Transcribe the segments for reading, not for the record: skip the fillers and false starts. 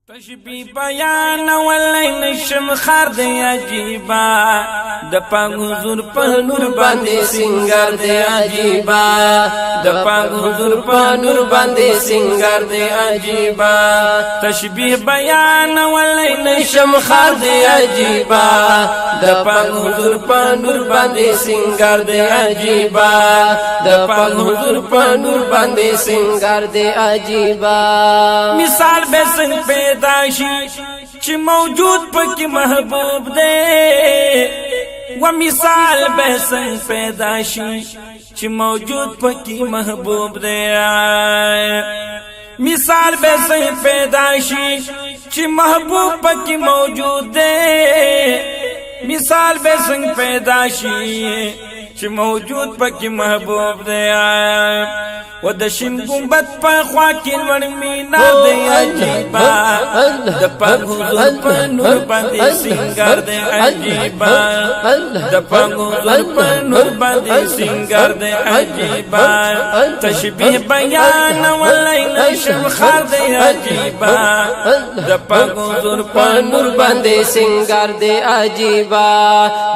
تشبیه بیان ولای نشم خار دی عجیبا د پاک حضور په نور باندې سنگار دی عجیبا د پاک حضور په نور باندې سنگار دی عجیبا تشبیه بیان ولای نشم خار دی عجیبا د پاک حضور په نور باندې سنگار دی عجیبا د پاک حضور په نور باندې سنگار دی عجیبا مثال به څنګه داشی چی موجود پکی محبوب دے و مثال بحسن پیدا شی چی موجود پکی محبوب دے مثال بحسن پیدا شی چی محبوب پکی موجود دے مثال بحسن پیدا شی چی موجود پکی محبوب دے و د شین گنبد په خوا کې لوړ مینا دی عجیبا د پاک حضور په نور باندې سنگار دی عجیبا د پاک حضور په نور باندې سنگار دی عجیبا تشبیه بیان ولای نشم خار دی عجیبا د پاک حضور په نور باندې سنگار دی عجیبا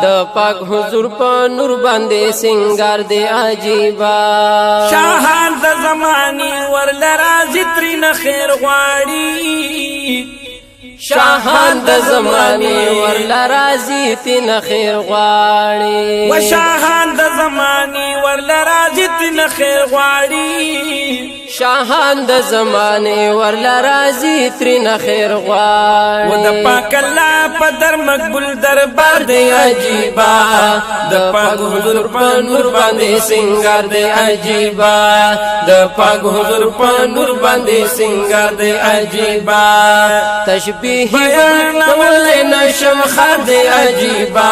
د پاک حضور په نور باندې سنگار دی عجیبا شاهان د زمانی ورل رازی ترین خیر غواړي شاهان د زمانی ورل رازی ترین خیر غواړي و شاهان د زمانی ورل رازی ترین خیر غواړي شاهان د زمانه ورل رازی ترین خیر غواړي و د پاک الله په در مقبول دربار دی عجیبا د پاک حضور په نور باندې سنگار دی عجیبا د پاک حضور په نور باندې سنگار دی عجیبا تشبیه بیان ولای نشم خار دی عجیبا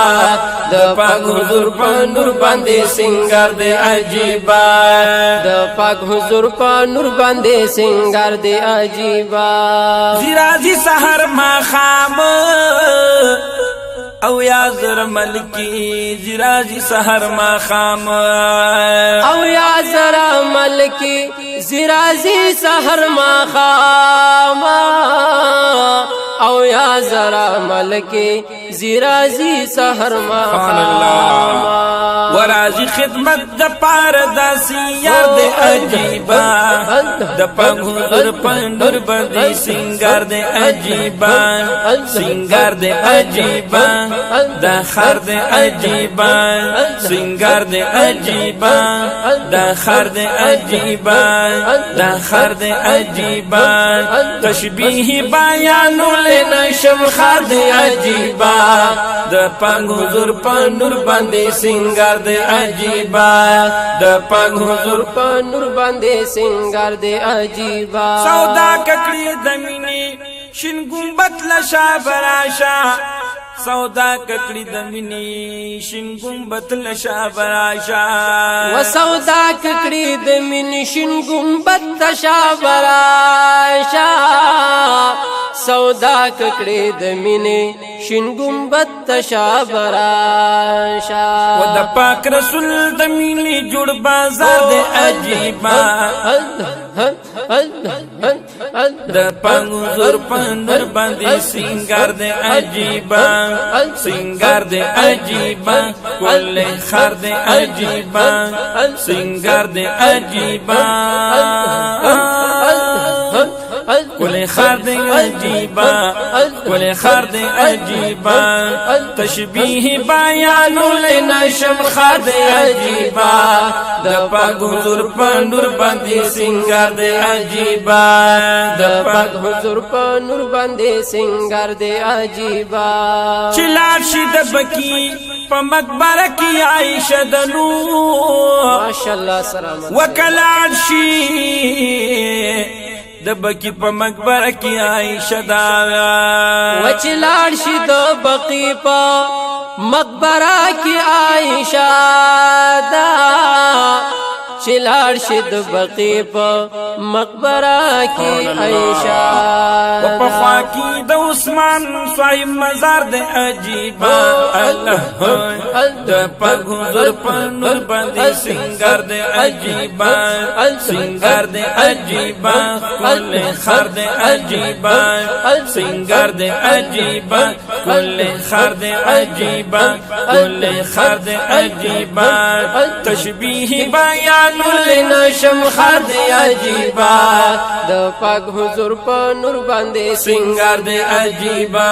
د پاک حضور په نور باندې سنگار دی عجیبا د پاک حضور په نور باندې سنگار دی عجیبا زیرازی سحر ما خام او یا زر ملکی زیرازی سحر ما خام او یا زر ملکی زیرازی سحر ما خام او یا زرا ملکی زیرازی سحر ما خام ورازی خدمت د پار داسی یاد عجیبا د پاک حضور په نور باندې سنگار د عجیبا سنگار د عجیبا د خر د عجیبا سنگار د عجیبا د خر د عجیبا د خر د عجیبا تشبیه بیان نشم خار دی عجیبا د پاک حضور په نور باندې سنگار دی عجیبا د پاک حضور په نور باندې سنگار دی عجیبا سودا ککړی د مینې شین گنبد لشا براشا سودا ککړی د مینې شین گنبد لشا براشا و سودا ککړی د مینې شین گنبد لشا براشا سودا ککړی د مینې شین گنبد تشا براشا و د پاک رسول د مینې جوړ بازار د عجیبا د پاک حضور په نور باندې سنگار د عجیبا سنگار د عجیبا کل خر د عجیبا سنگار د عجیبا کل خر دی عجیبا کل خر دی عجیبا تشبیه بیان لنشم خر دی عجیبا د پاک حضور په نور باندې سنگار دی عجیبا د پاک حضور په نور باندې سنگار دی عجیبا چلار شي د بکی په مقبره کې عائشہ د نور ماشاءالله سلام وکلار شي د بکی په مقبره کې عائشہ دا وچلاړ شي د بکی په مقبره کې عائشہ دا چلاړ شي د بکی په مقبره کې عائشہ په خوا کې د عثمان صاحب مزار دے عجیبا اللہ د پاک حضور په نور باندې سنگار دے عجیبا سنگار دے عجیبا کل خر دے عجیبا سنگار دے عجیبا کل خر دے عجیبا کل خر دے عجیبا تشبیہ بیان لنشم خر دے عجیبا د پاک حضور په نور باندې سنگار دے عجیبا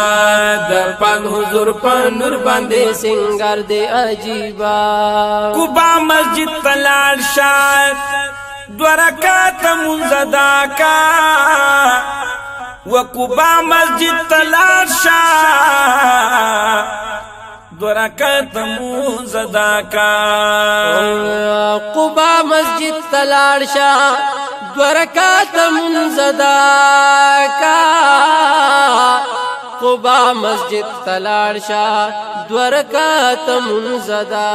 د پاک حضور په نور باندې سنگار دے عجیبا کوبا مسجد تلال شاد دو رکعت منزدا کا وکوبا مسجد تلال شاد دو رکعت منزدا کا قبا مسجد تلاړ شاه دو رکعت منزدا کا قبا مسجد تلاړ شاه دو رکعت منزدا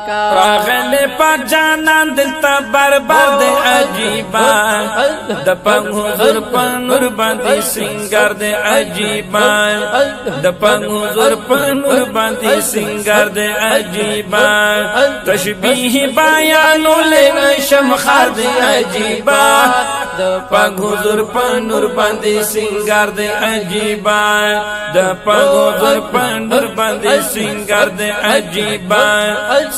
کا راغل پاک جانان دلتا برباد دے عجیبا د پاک حضور په نور باندې سنگار دے عجیبا د پاک حضور په نور باندې سنگار دے عجیبا تشبیہ بیان لنشم خر دے عجیبا د پاک حضور په نور باندې سنگار دے عجیبا د پاک حضور په نور باندې سنگار دے عجیبا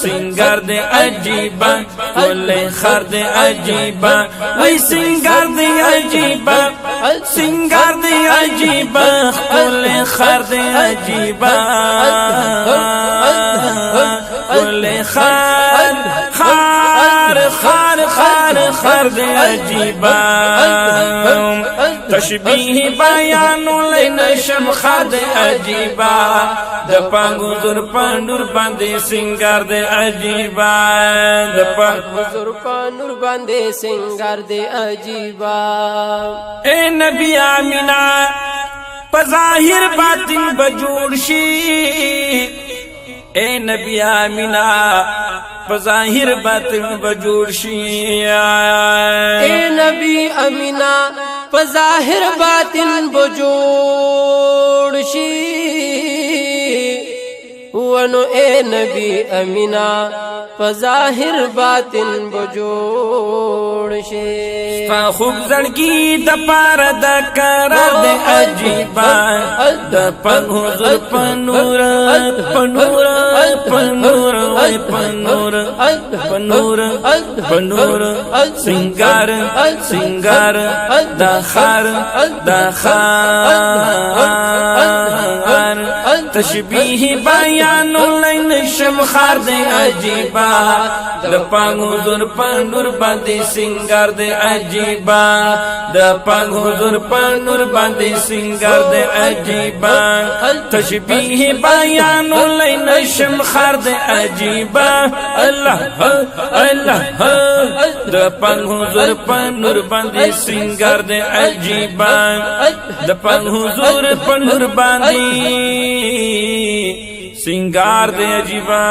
سنگار دے عجیبا کل خر دے عجیبا وی سنگار دے عجیبا سنگار دے عجیبا کل خر دے عجیبا کل خر خر خر خر خر دے عجیبا تشبیہ بیان لنشم خر دے عجیبا د پاک حضور په نور باندې سنگار دے عجیبا د پاک حضور په نور باندې سنگار دے عجیبا اے نبی آمینہ په ظاهر باطن بجوړ شي اے نبی آمینہ په ظاهر باطن بجوړ شي اے نبی آمینہ په ظاهر باطن بجوړ شي ونو اے نبی آمینہ په ظاهر باطن بجوړ شي ستا خوب زړګي د پاره د قرار د عجیبا د پاک حضور په نور په نور په نور په نور په نور په نور سنگار سنگار د خار د خار تشبیہ بیان لنشم خر دے عجیبا د پاک حضور په نور باندې سنگار دے عجیبا د پاک حضور په نور باندې سنگار دے عجیبا تشبیہ بیان لنشم خر دے عجیبا اللہ اللہ د پاک حضور په نور باندې سنگار دے عجیبا د پاک حضور په نور باندې سنگار دے عجیبا